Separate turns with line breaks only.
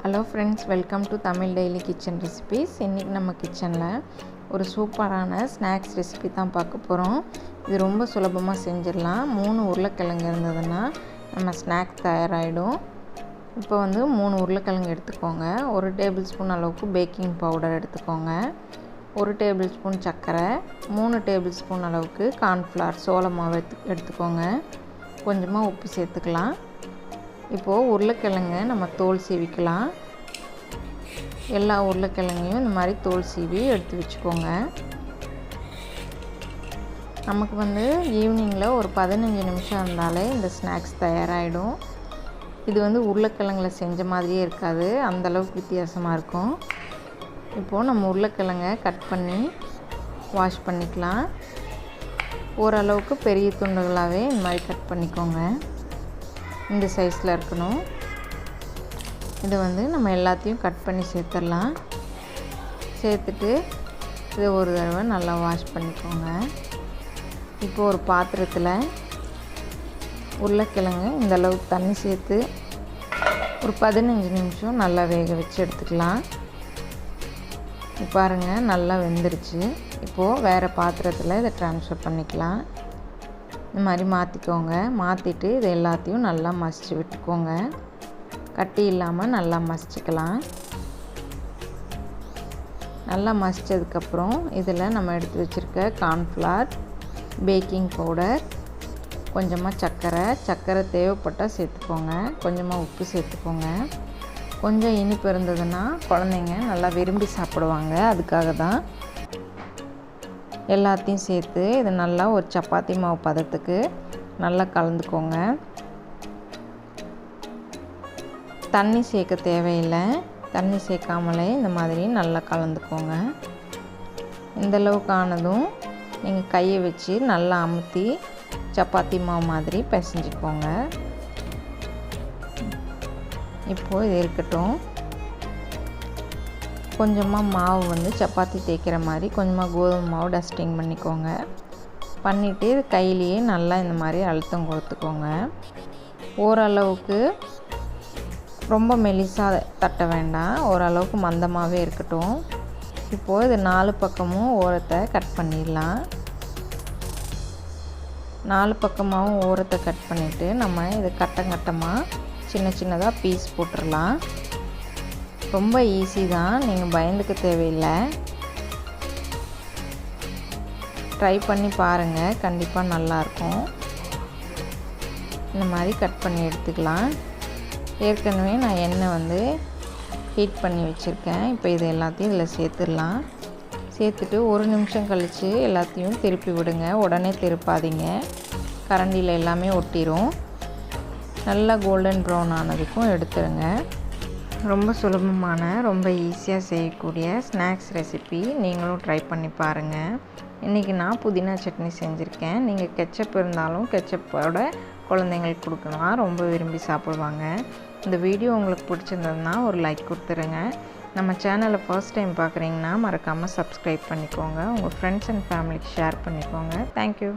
Hello friends, welcome to Tamil daily kitchen recipes. இன்றைக்கி நம்ம கிச்சனில் ஒரு சூப்பரான ஸ்நாக்ஸ் ரெசிபி தான் பார்க்க போகிறோம். இது ரொம்ப சுலபமாக செஞ்சிடலாம். 3 உருளைக்கிழங்கு இருந்ததுன்னா நம்ம ஸ்நாக்ஸ் தயாராகிடும். இப்போ 3 உருளைக்கிழங்கு எடுத்துக்கோங்க. 1 டேபிள் ஸ்பூன் அளவுக்கு பேக்கிங் பவுடர் எடுத்துக்கோங்க. 1 டேபிள் ஸ்பூன் சர்க்கரை, 3 டேபிள் ஸ்பூன் அளவுக்கு கார்ன்ஃப்ளவர் சோள மாவு எடுத்துக்கோங்க. கொஞ்சமாக உப்பு சேர்த்துக்கலாம். இப்போது உருளைக்கிழங்கு நம்ம தோல் சீவிக்கலாம். எல்லா உருளைக்கிழங்கையும் இந்த மாதிரி தோல் சீவி எடுத்து வச்சுக்கோங்க. நமக்கு ஈவினிங்கில் ஒரு 15 நிமிஷம் இருந்தாலே இந்த ஸ்நாக்ஸ் தயாராகிடும். இது உருளைக்கிழங்குல செஞ்ச மாதிரியே இருக்காது, அந்தளவுக்கு வித்தியாசமாக இருக்கும். இப்போது நம்ம உருளைக்கிழங்கை கட் பண்ணி வாஷ் பண்ணிக்கலாம். ஓரளவுக்கு பெரிய துண்டுகளாகவே இந்த மாதிரி கட் பண்ணிக்கோங்க. இந்த சைஸில் இருக்கணும். இது நம்ம எல்லாத்தையும் கட் பண்ணி சேர்த்துடலாம். சேர்த்துட்டு இதை ஒரு தடவை நல்லா வாஷ் பண்ணிக்கோங்க. இப்போது ஒரு பாத்திரத்தில் உருளைக்கிழங்கு இந்த அளவுக்கு தண்ணி சேர்த்து ஒரு 15 நிமிஷம் நல்லா வேக வச்சு எடுத்துக்கலாம். பாருங்கள், நல்லா வெந்துருச்சு. இப்போது வேறு பாத்திரத்தில் இதை ட்ரான்ஸ்ஃபர் பண்ணிக்கலாம். இந்த மாதிரி மாற்றிக்கோங்க. மாற்றிட்டு இது எல்லாத்தையும் நல்லா மசிச்சு விட்டுக்கோங்க. கட்டி இல்லாமல் நல்லா மசிச்சுக்கலாம். நல்லா மசித்ததுக்கப்புறம் இதில் நம்ம எடுத்து வச்சுருக்க கார்ன்ஃப்ளவர், பேக்கிங் பவுடர், கொஞ்சமாக சர்க்கரை தேவைப்பட்டால் சேர்த்துக்கோங்க. கொஞ்சமாக உப்பு சேர்த்துக்கோங்க. கொஞ்சம் இனிப்பு இருந்ததுன்னா குழந்தைங்க நல்லா விரும்பி சாப்பிடுவாங்க, அதுக்காக தான். எல்லாத்தையும் சேர்த்து இது நல்லா ஒரு சப்பாத்தி மாவு பதத்துக்கு நல்லா கலந்துக்கோங்க. தண்ணி சேர்க்க தேவையில்லை. தண்ணி சேர்க்காமலே இந்த மாதிரி நல்லா கலந்துக்கோங்க. இந்தளவுக்கு ஆனதும் நீங்கள் கையை வச்சு நல்லா அமுத்தி சப்பாத்தி மாவு மாதிரி பிசைஞ்சிக்கோங்க. இப்போது இது இருக்கட்டும். கொஞ்சமாக மாவு சப்பாத்தி தேய்க்கிற மாதிரி கொஞ்சமாக கோதுமை மாவு டஸ்டிங் பண்ணிக்கோங்க. பண்ணிவிட்டு இது கையிலேயே நல்லா இந்த மாதிரி அழுத்தம் கொடுத்துக்கோங்க. ஓரளவுக்கு ரொம்ப மெலிசாக தட்ட வேண்டாம், ஓரளவுக்கு மந்தமாகவே இருக்கட்டும். இப்போது இது 4 பக்கமும் ஓரத்தை கட் பண்ணிடலாம். 4 பக்கமாகவும் ஓரத்தை கட் பண்ணிவிட்டு நம்ம இது கட்டமாக சின்னதாக பீஸ் போட்டுடலாம். ரொம்ப ஈஸி தான், நீங்கள் பயந்துக்க தேவையில்லை. ட்ரை பண்ணி பாருங்கள், கண்டிப்பாக நல்லாயிருக்கும். இந்த மாதிரி கட் பண்ணி எடுத்துக்கலாம். ஏற்கனவே நான் எண்ணெய் ஹீட் பண்ணி வச்சுருக்கேன். இப்போ இது எல்லாத்தையும் இதில் சேர்த்துடலாம். சேர்த்துட்டு 1 நிமிஷம் கழித்து எல்லாத்தையும் திருப்பி விடுங்க. உடனே திருப்பாதீங்க, கரண்டியில் எல்லாமே ஒட்டிடும். நல்லா கோல்டன் ப்ரௌன் ஆனதுக்கும் எடுத்துருங்க. ரொம்ப சுலபமான, ரொம்ப ஈஸியாக செய்யக்கூடிய ஸ்நாக்ஸ் ரெசிபி நீங்களும் ட்ரை பண்ணி பாருங்கள். இன்றைக்கி நான் புதினா சட்னி செஞ்சுருக்கேன். நீங்கள் கெச்சப் இருந்தாலும் கெச்சப்போட குழந்தைங்களுக்கு கொடுக்கலாம், ரொம்ப விரும்பி சாப்பிடுவாங்க. இந்த வீடியோ உங்களுக்கு பிடிச்சிருந்ததுன்னா ஒரு லைக் கொடுத்துருங்க. நம்ம சேனலை ஃபர்ஸ்ட் டைம் பார்க்குறீங்கன்னா மறக்காமல் சப்ஸ்கிரைப் பண்ணிக்கோங்க. உங்கள் ஃப்ரெண்ட்ஸ் அண்ட் ஃபேமிலிக்கு ஷேர் பண்ணிக்கோங்க. தேங்க்யூ.